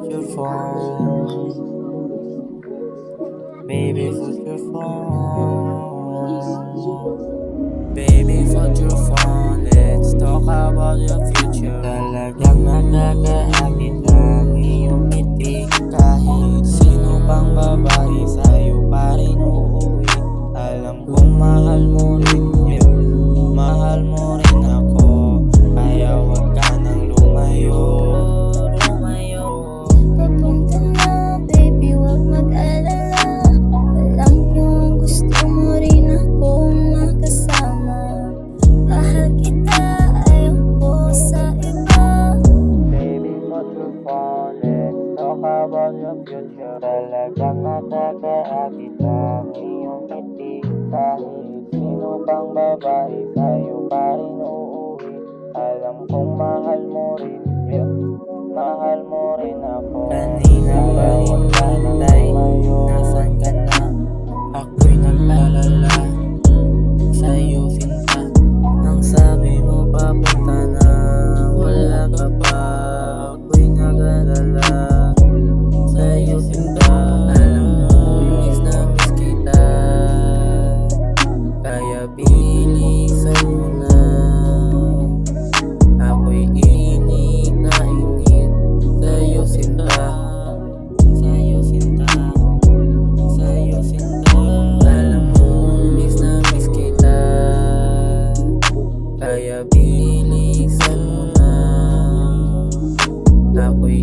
put your phone. Baby, put your phone. Baby, put your phone. Let's talk about your future. Talagang nakakaakit ang iyong ngiti. Kahit sino pang babae sa'yo pa rin uuwi. Alam kong mahal mo rin yun. Mahal mo rin ako. Kaya wag ka nang lumayo. Papunta na, baby, wag mag-alala. Alam kong gusto mo rin akong makasama. Mahal kita, ayaw ko sa iba. Baby, put your phone. Let's talk about your future. Talagang nakakaakit ang iyong ngiti. Kahit sino pang babae sa'yo pa rin uuwi. Alam kong mahal mo rin yun. Mahal mo rin ako. Kanina pa hinintay, nasan ka na? Ako'y nag-alala sa'yo, sinta. Ang sabi mo papunta na, wala ka pa. Ako'y nag-alala sa'yo, sinta. Alam mo, miss na miss kita. Kaya bilisan mo na. Ako'y init na init sa'yo, sinta. Sa'yo, sinta. Sa'yo, sinta. Alam mo, miss na miss kita. Kaya bilisan mo na. Ako'y